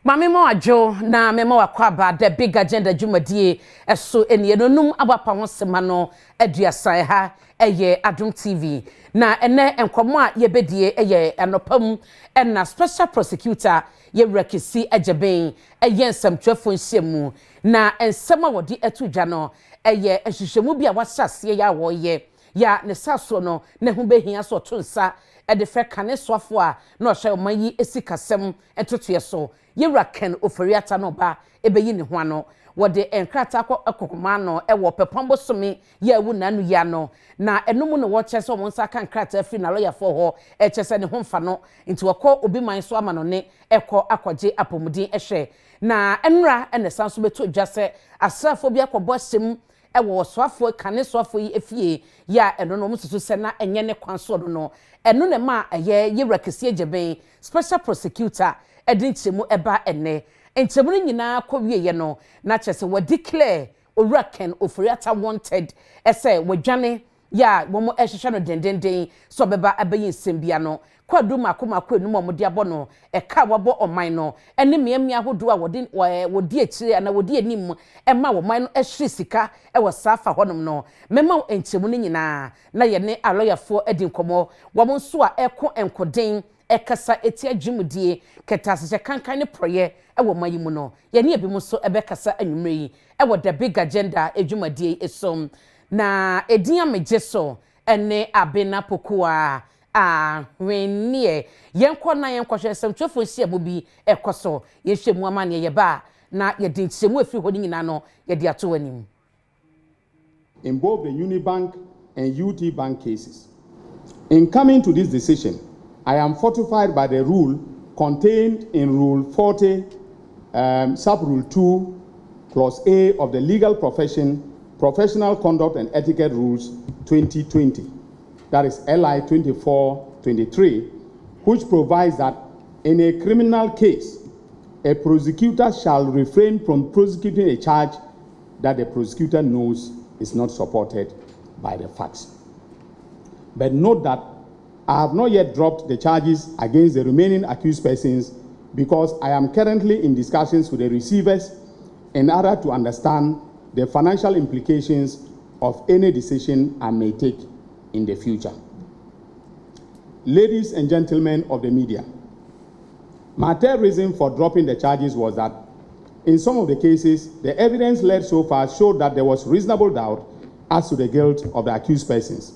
Mame mo ajo na memo wakwaba the big agenda jumadie eso eni enonum abapa ho sema no aduasan ha eye Adom TV na ene enkomo a yebedie eye anopam na special prosecutor ye rekisi ageben eye nsamtwefo nhyemu na ensema wodi etudwa no eye ehwehwemu bi a wasase ya woye ya ne saso no ne ho behia so tonsa de fe kane soafo a na ohwe omanyi esikasem entotoye so yewra ken oforiata no ba ebeyi ne ho ano wode enkrata akokoma no ewo pepambo somi ya wu nanu ya no na enum no wo kyese omo nsa kan krata afi na lawyer for ho kyese ne ho mfa no nti wako obi man so ama no ne ekọ akwaje apomudin ehwe na enra ene sanso beto dwase asrafo bi akọbọ sem ewo soafo kane soafo yi efie ya eno no mususu se na enye ne kwanso no eno ne ma eye yewra kese ageben special prosecutor edin chemu eba ene enchemu nyina kwowie no na kyese we declare owraken oforiata wanted ese wadwane ya womo ehhehwe no dendenden so beba abayin sembia no kwadu makomako enum omode abo no eka wabo oman no ene miamia hodo a wodi akire na wodi anim ema wo man no ehhiri sika ewo safa honom no mema enchemu nyina na ye ne aloyafo edin komo womo nso a eko enkoden ekasa etia dwumudie ketasese kankan ne proye ewo mayimu no ye ne ebi mu so ebekasa anwumre yi ewo the big agenda edwumadie esom na edin amegye so ene abena pokua wenie yenko na yenko hwesem twefo hia mu bi ekoso ye hwemu amane ye ba na ye din kyemu afiri ho nyina no ye de ato anim in both the Unibank and UT Bank cases. In coming to this decision, I am fortified by the rule contained in Rule 40, Sub-Rule 2, Clause A of the Legal Professional Conduct and Etiquette Rules 2020, that is LI 2423, which provides that in a criminal case, a prosecutor shall refrain from prosecuting a charge that the prosecutor knows is not supported by the facts. But note that I have not yet dropped the charges against the remaining accused persons because I am currently in discussions with the receivers in order to understand the financial implications of any decision I may take in the future. Ladies and gentlemen of the media, my third reason for dropping the charges was that in some of the cases, the evidence led so far showed that there was reasonable doubt as to the guilt of the accused persons.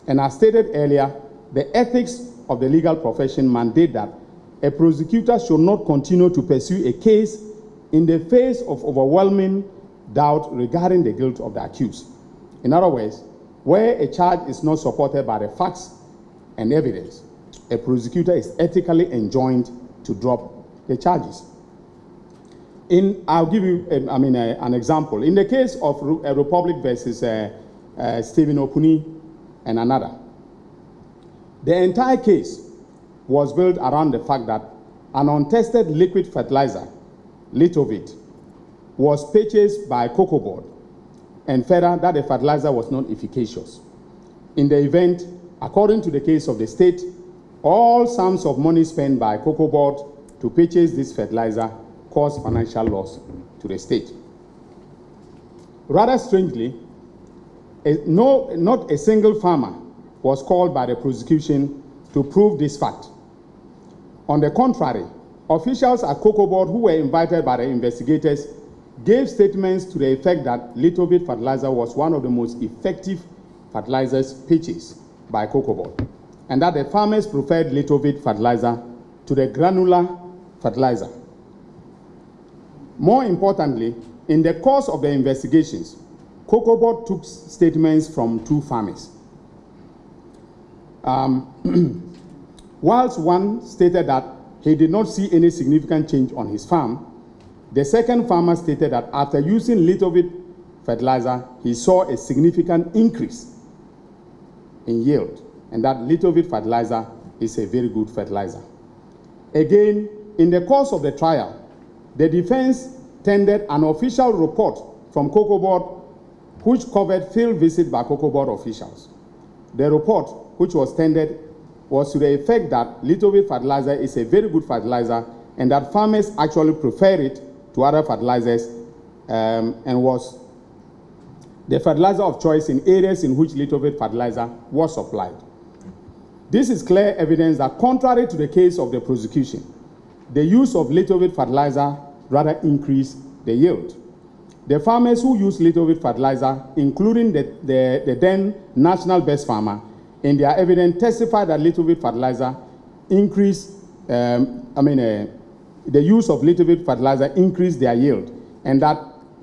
And as stated earlier, the ethics of the legal profession mandate that a prosecutor should not continue to pursue a case in the face of overwhelming doubt regarding the guilt of the accused. In other words, where a charge is not supported by the facts and evidence, a prosecutor is ethically enjoined to drop the charges. I'll give you an example. In the case of Republic versus Stephen Opuni and another, the entire case was built around the fact that an untested liquid fertilizer, Litovit, was purchased by Cocoa Board, and further that the fertilizer was not efficacious. In the event, according to the case of the state, all sums of money spent by Cocoa Board to purchase this fertilizer caused financial loss to the state. Rather strangely, not a single farmer was called by the prosecution to prove this fact. On the contrary, officials at Cocoa Board who were invited by the investigators gave statements to the effect that Litovit fertilizer was one of the most effective fertilizers purchased by Cocoa Board, and that the farmers preferred Litovit fertilizer to the granular fertilizer. More importantly, in the course of the investigations, Cocoa Board took statements from two farmers. Whilst one stated that he did not see any significant change on his farm, the second farmer stated that after using Litovit fertilizer, he saw a significant increase in yield, and that Litovit fertilizer is a very good fertilizer. Again, in the course of the trial, the defense tendered an official report from Cocoa Board which covered field visit by Cocoa Board officials. The report, which was tendered, was to the effect that Litovit fertilizer is a very good fertilizer and that farmers actually prefer it to other fertilizers and was the fertilizer of choice in areas in which little bit fertilizer was supplied. This is clear evidence that contrary to the case of the prosecution, the use of little bit fertilizer rather increased the yield. The farmers who used little bit fertilizer, including the then national best farmer, in their evidence testified that little bit fertilizer increased, the use of little bit fertilizer increased their yield and that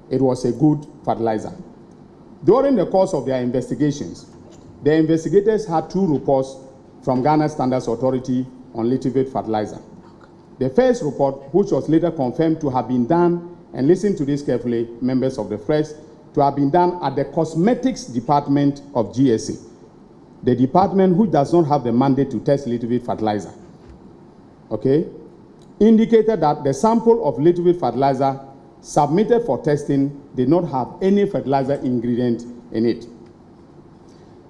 it was a good fertilizer. During the course of their investigations, the investigators had 2 reports from Ghana Standards Authority on little bit fertilizer. The first report, which was later confirmed to have been done, and listen to this carefully, members of the press, to have been done at the Cosmetics Department of GSA, the department which does not have the mandate to test little bit fertilizer, okay, indicated that the sample of little bit fertilizer submitted for testing did not have any fertilizer ingredient in it.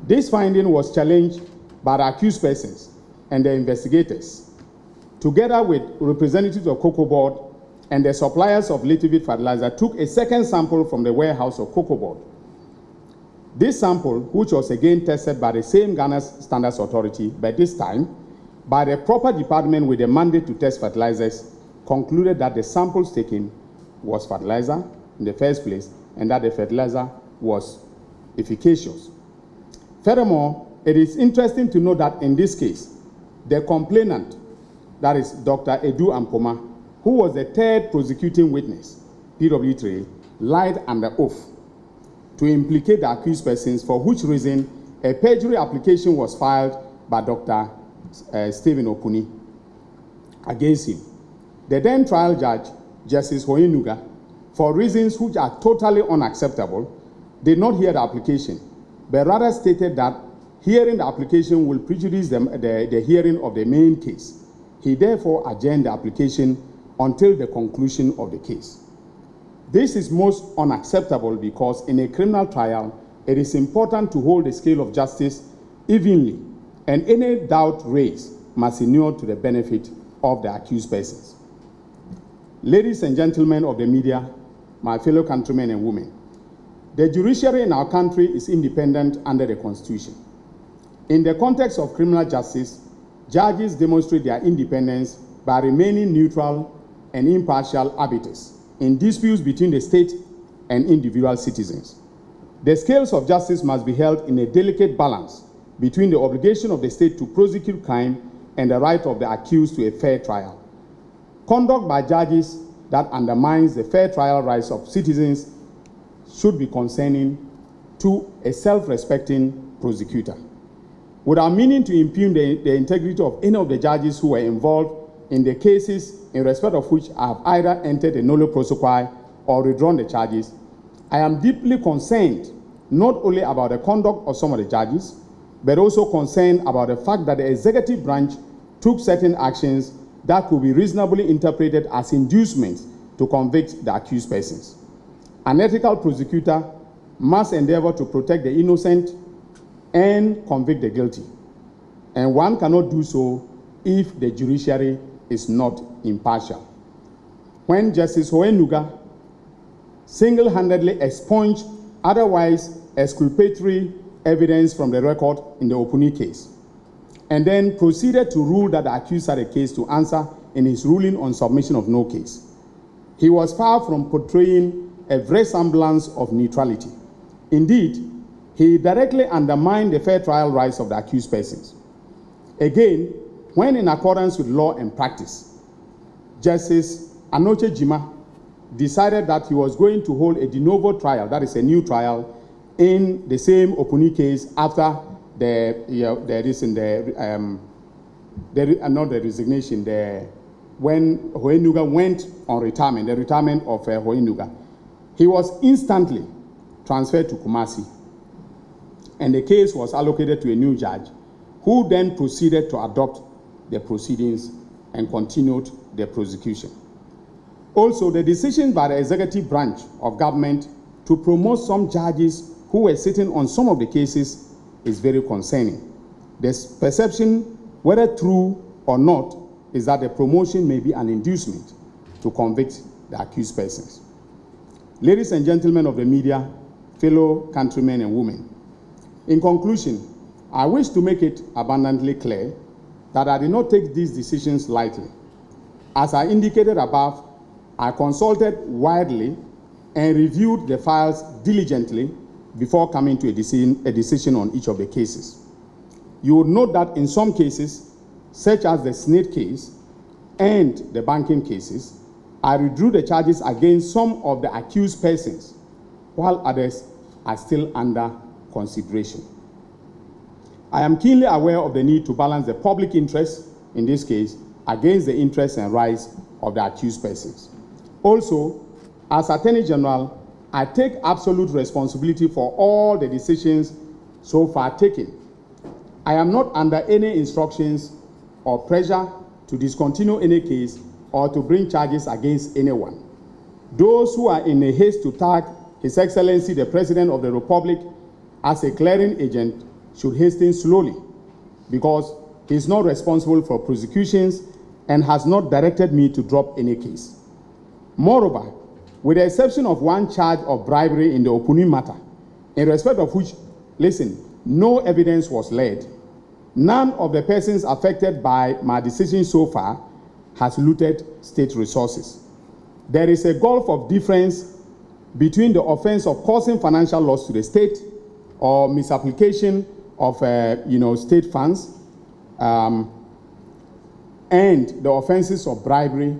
This finding was challenged by the accused persons and the investigators, together with representatives of Cocoa Board and the suppliers of little bit fertilizer, took a second sample from the warehouse of Cocoa Board. This sample, which was again tested by the same Ghana Standards Authority, but this time by the proper department with the mandate to test fertilizers, concluded that the samples taken was fertilizer in the first place and that the fertilizer was efficacious. Furthermore, it is interesting to note that in this case, the complainant, that is Dr. Edu Ampoma, who was the third prosecuting witness, PW3, lied under oath to implicate the accused persons, for which reason a perjury application was filed by Dr. Stephen Okuni against him. The then trial judge, Justice Hoyenuga, for reasons which are totally unacceptable, did not hear the application, but rather stated that hearing the application will prejudice the hearing of the main case. He therefore adjourned the application until the conclusion of the case. This is most unacceptable because in a criminal trial, it is important to hold the scale of justice evenly, and any doubt raised must inure to the benefit of the accused persons. Ladies and gentlemen of the media, my fellow countrymen and women, the judiciary in our country is independent under the Constitution. In the context of criminal justice, judges demonstrate their independence by remaining neutral and impartial arbiters in disputes between the state and individual citizens. The scales of justice must be held in a delicate balance between the obligation of the state to prosecute crime and the right of the accused to a fair trial. Conduct by judges that undermines the fair trial rights of citizens should be concerning to a self-respecting prosecutor. Without meaning to impugn the integrity of any of the judges who were involved in the cases in respect of which I have either entered a nolle prosequi or withdrawn the charges, I am deeply concerned not only about the conduct of some of the judges, but also concerned about the fact that the executive branch took certain actions that could be reasonably interpreted as inducements to convict the accused persons. An ethical prosecutor must endeavor to protect the innocent and convict the guilty, and one cannot do so if the judiciary is not impartial. When Justice Hoyenuga single-handedly expunged otherwise exculpatory evidence from the record in the Opuni case, and then proceeded to rule that the accused had a case to answer in his ruling on submission of no case, he was far from portraying a vraisemblance of neutrality. Indeed, he directly undermined the fair trial rights of the accused persons. Again, when in accordance with law and practice, Justice Anoche Jima decided that he was going to hold a de novo trial, that is a new trial, in the same Opuni case after when Hoyenuga went on retirement, the retirement of Hoyenuga. He was instantly transferred to Kumasi, and the case was allocated to a new judge, who then proceeded to adopt the proceedings and continued the prosecution. Also, the decision by the executive branch of government to promote some judges who were sitting on some of the cases is very concerning. This perception, whether true or not, is that the promotion may be an inducement to convict the accused persons. Ladies and gentlemen of the media, fellow countrymen and women, in conclusion, I wish to make it abundantly clear that I did not take these decisions lightly. As I indicated above, I consulted widely and reviewed the files diligently before coming to a decision on each of the cases. You would note that in some cases, such as the Snake case and the banking cases, I withdrew the charges against some of the accused persons, while others are still under consideration. I am keenly aware of the need to balance the public interest, in this case, against the interests and rights of the accused persons. Also, as Attorney General, I take absolute responsibility for all the decisions so far taken. I am not under any instructions or pressure to discontinue any case or to bring charges against anyone. Those who are in a haste to tag His Excellency the President of the Republic as a clearing agent should hasten slowly, because he is not responsible for prosecutions and has not directed me to drop any case. Moreover, with the exception of one charge of bribery in the Opuni matter, in respect of which, no evidence was laid, none of the persons affected by my decision so far has looted state resources. There is a gulf of difference between the offense of causing financial loss to the state or misapplication of state funds and the offenses of bribery,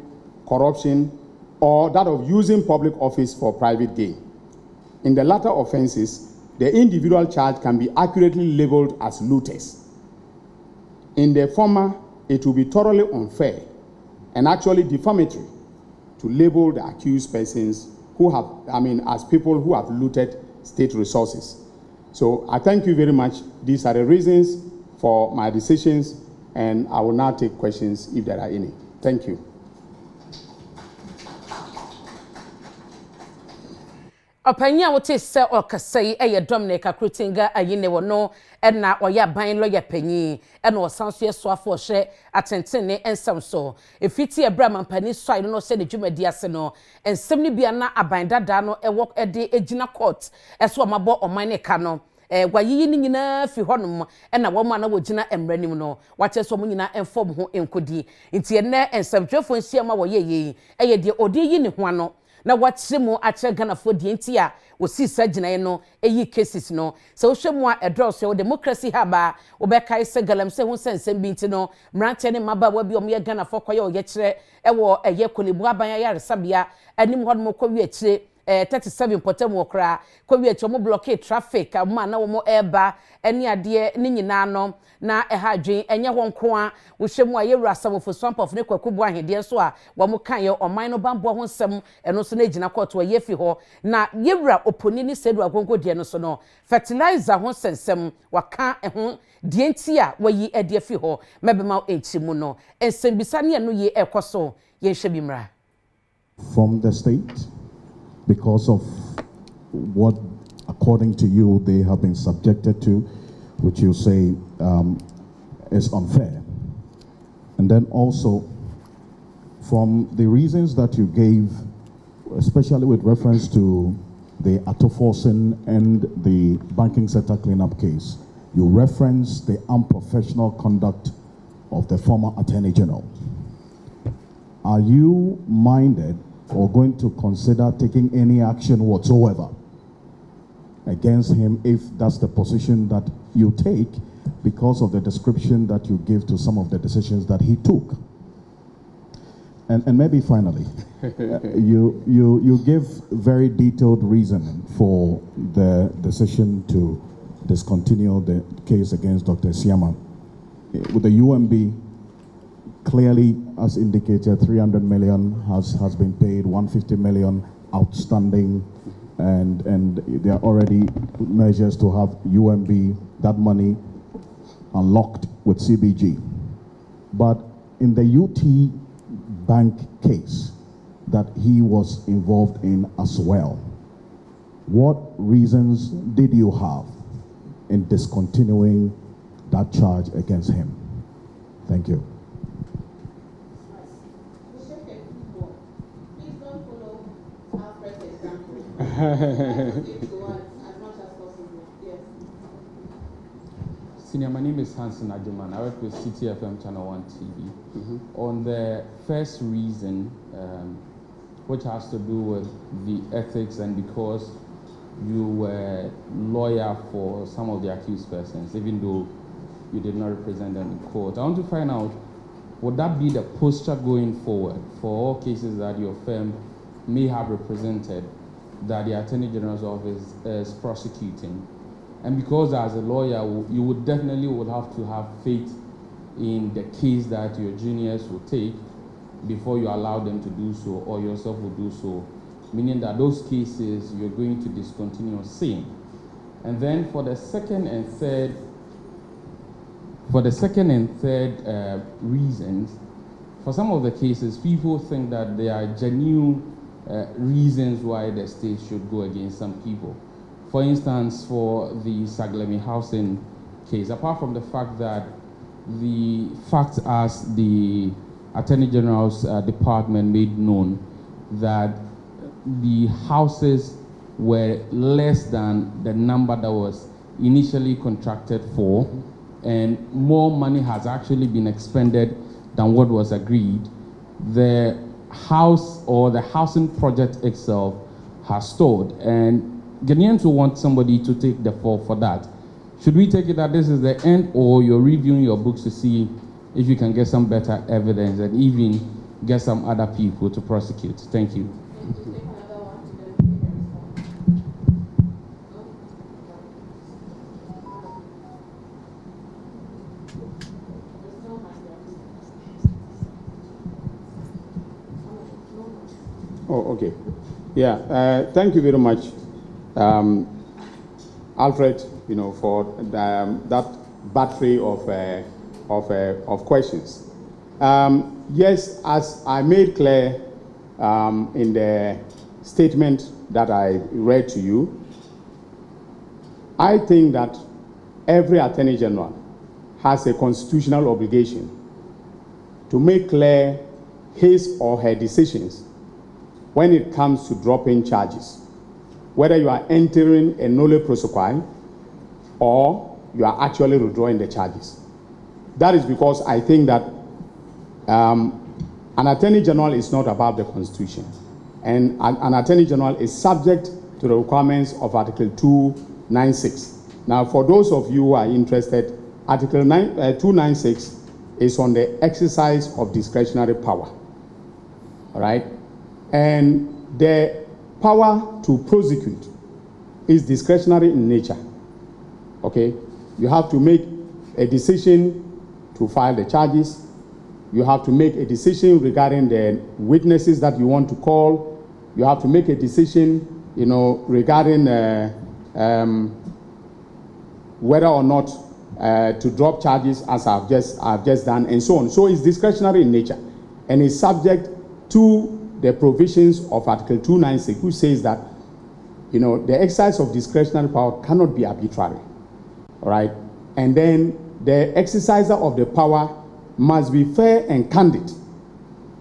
corruption, or that of using public office for private gain. In the latter offenses, the individual charge can be accurately labeled as looters. In the former, it will be thoroughly unfair and actually defamatory to label the accused persons who have, as people who have looted state resources. So I thank you very much. These are the reasons for my decisions, and I will now take questions if there are any. Thank you. Opanya wote se okasai eye Dominic Akrutinga ayine wono na oya ban lawyer panyi na osanso yeso afo hye atentene ensam so efiti ebra mampani swai no se ne dwumadi ase no ensem ni bia na aban dada no ewo ede ejina court eso mabo oman ne ka no gwayiyi ni nyina fi honum na wo ma na wogina emranim no wache so mo nyina enfom ho enkodi nti ene ensabdwefo nhia ma wo yeye eye de odi yi ne ho ano na watremu ache Ghana fo die ntia osi saginae no eyi cases no se wo hwemu a edros yo democracy haba obekai se galam se hu sensem bi nti no mrante ne maba wa bi omye Ghana fo koye oye kire ewo eye kolebu aban ya resabia anim hodmo ko wi akire 37 potem okra ko wi akire mo blockade traffic ama na wo mo eba eni ade ni nyina no na ehadwen enye ho nko a wo hwemu a yewura samofo swampof ne kwakubu ahede so a wo mo kan ye oman no bambo ho nsem eno so na ejina court wa yefi ho na yewura oponi ni sedu agongo de no so no fertilizer ho sensem waka ho de ntia wayi ede fi ho mebema enchimu no ensembisa ne no ye ekoso ye hwe bimra from the state because of what according to you they have been subjected to, which you say is unfair. And then also from the reasons that you gave, especially with reference to the Atoforsen and the banking sector cleanup case, you referenced the unprofessional conduct of the former Attorney General. Are you minded or going to consider taking any action whatsoever against him if that's the position that you take because of the description that you give to some of the decisions that he took? And maybe finally, you give very detailed reasoning for the decision to discontinue the case against Dr. Siama. With the UMB, clearly, as indicated, 300 million has been paid, 150 million outstanding, and there are already measures to have UMB, that money, unlocked with CBG. But in the UT Bank case that he was involved in as well, what reasons did you have in discontinuing that charge against him? Thank you. Senior, my name is Hansen Ajuman. I work with CTFM Channel 1 TV. On the first reason, which has to do with the ethics, and because you were lawyer for some of the accused persons, even though you did not represent them in court, I want to find out, would that be the posture going forward for all cases that your firm may have represented that the Attorney General's office is prosecuting? And because as a lawyer, you would definitely have to have faith in the case that your juniors will take before you allow them to do so, or yourself will do so, meaning that those cases you're going to discontinue seeing. And then for the second and third reasons, for some of the cases, people think that there are genuine reasons why the state should go against some people. For instance, for the Saglemi housing case, apart from the fact that the facts as the Attorney General's department made known that the houses were less than the number that was initially contracted for, and more money has actually been expended than what was agreed, the house or the housing project itself has stalled, and Ghanaians will want somebody to take the fall for that. Should we take it that this is the end, or you're reviewing your books to see if you can get some better evidence and even get some other people to prosecute? Thank you. Oh, okay. Yeah, thank you very much, Alfred, for that battery of questions. Yes, as I made clear in the statement that I read to you, I think that every Attorney General has a constitutional obligation to make clear his or her decisions when it comes to dropping charges, whether you are entering a nolle prosequi or you are actually withdrawing the charges. That is because I think that an Attorney General is not above the Constitution, and an Attorney General is subject to the requirements of Article 296. Now, for those of you who are interested, Article 296 is on the exercise of discretionary power, all right? And the power to prosecute is discretionary in nature, okay? You have to make a decision to file the charges. You have to make a decision regarding the witnesses that you want to call. You have to make a decision, regarding whether or not to drop charges, as I've just done, and so on. So it's discretionary in nature, and it's subject to the provisions of Article 296, which says that, the exercise of discretionary power cannot be arbitrary, all right? And then the exerciser of the power must be fair and candid,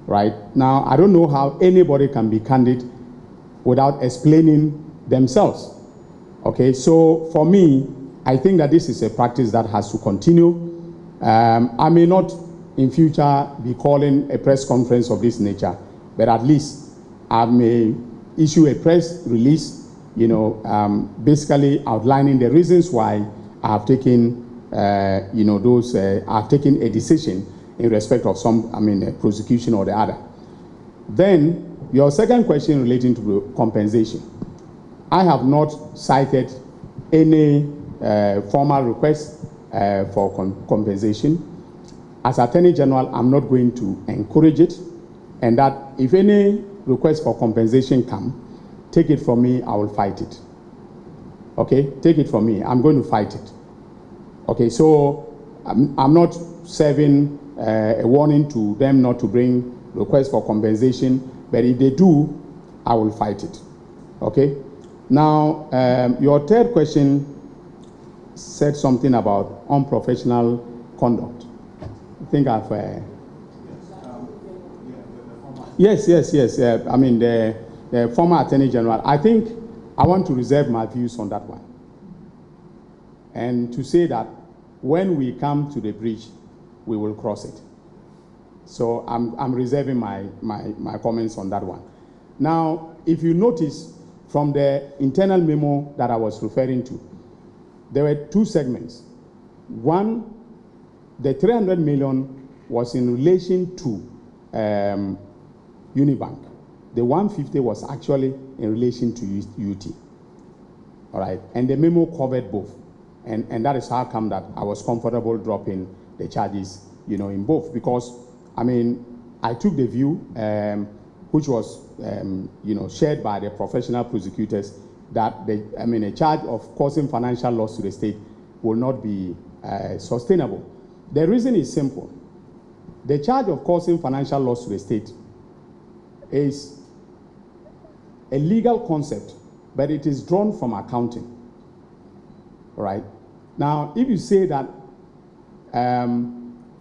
right? Now, I don't know how anybody can be candid without explaining themselves, okay? So for me, I think that this is a practice that has to continue. I may not in future be calling a press conference of this nature, but at least I may issue a press release, basically outlining the reasons why I have taken, I've taken a decision in respect of a prosecution or the other. Then, your second question relating to compensation. I have not cited any formal request for compensation. As Attorney General, I'm not going to encourage it, and that if any request for compensation come, take it from me, I will fight it. Okay, take it from me, I'm going to fight it. Okay, so I'm not serving a warning to them not to bring requests for compensation, but if they do, I will fight it. Okay, now your third question said something about unprofessional conduct. I think I've yes. I mean, the former Attorney General. I think I want to reserve my views on that one. And to say that when we come to the bridge, we will cross it. So I'm reserving my comments on that one. Now, if you notice from the internal memo that I was referring to, there were two segments. One, the 300 million was in relation to Unibank. The 150 was actually in relation to UT. All right, and the memo covered both. And that is how come that I was comfortable dropping the charges, in both, because, I took the view, which was, shared by the professional prosecutors, that a charge of causing financial loss to the state will not be sustainable. The reason is simple. The charge of causing financial loss to the state is a legal concept, but it is drawn from accounting. All right. Now, if you say that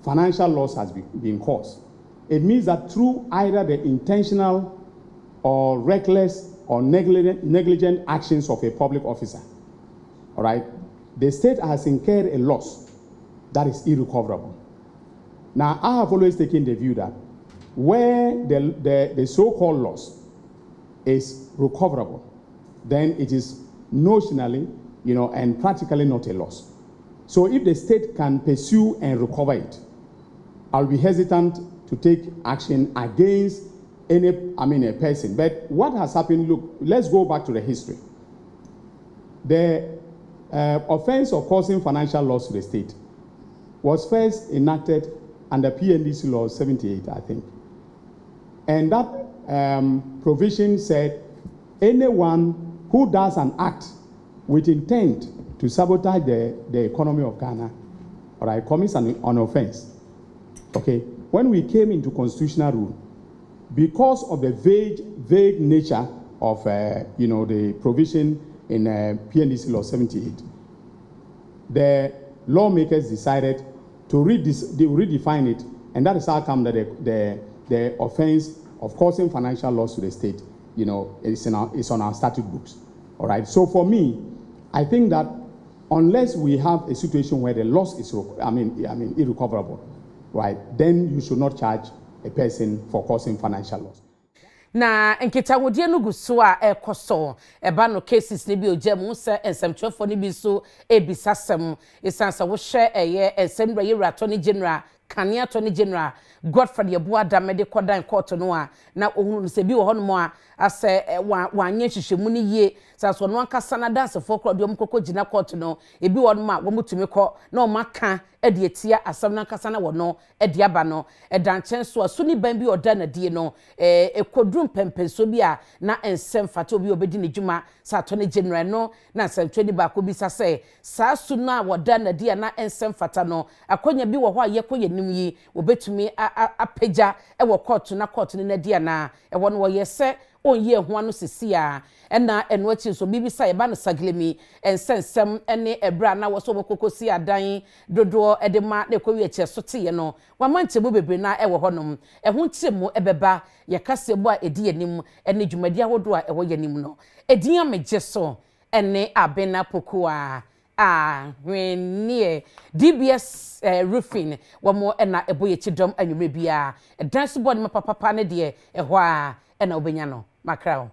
financial loss has been caused, it means that through either the intentional or reckless or negligent actions of a public officer, all right, the state has incurred a loss that is irrecoverable. Now, I have always taken the view that where the so-called loss is recoverable, then it is notionally, and practically not a loss. So if the state can pursue and recover it, I'll be hesitant to take action against a person. But what has happened, look, let's go back to the history. The offense of causing financial loss to the state was first enacted under PNDC Law 78, I think. And that provision said anyone who does an act with intent to sabotage the economy of Ghana, all right, commits an offense. Okay, when we came into constitutional rule, because of the vague nature of the provision in PNDC Law 78, the lawmakers decided to redefine it, and that is how come that the offense of causing financial loss to the state, is on our statute books. All right. So for me, I think that unless we have a situation where the loss is, irrecoverable, right, then you should not charge a person for causing financial loss. Na nkitawodie no guso a ekoso eba no cases ne bi ogem se ensemtwefo ne bi so ebisasem isansa wo hye eye ensembra yewrato ne general kania to ne general Godfrey Yeboah Damede kodan court no a na ohunu se bi wo hono mo a ase wanye hyehyemu ne yie sanso no ankasa na dance for crowd yom kokko gina court no ebi wo ma wo mutumi kɔ na o maka edi etia asam na ankasa na wo no edi aba no edanchen so aso ni ban bi oda na die no ekodrum pempenso bi a na ensem fata obi obedi ne dwuma sa to ne general no na nsantwe ni ba ko bi sa se sa su na woda na die na ensem fata no akonya bi wo ho a yekoye nim yi obetumi apeja e wo court na court ne na die na e wo no wo yese onye ho anu sisia ena eno achi so bibisa e ba no saglemi ensensem ene ebra na wo so bokokosi adan dodo edema na ekowi eche so teye no wamanchemu bebre na e wo honom e ho nchemu ebeba ye kasebo a edi anim ene dwumadi ahodo a e wo yanim no edin amegye so ene abena pokoa hwenie DBS roofing wamo ena eboye chidom anwure bia e dance board me papa ne de e ho a ena obenya no makrao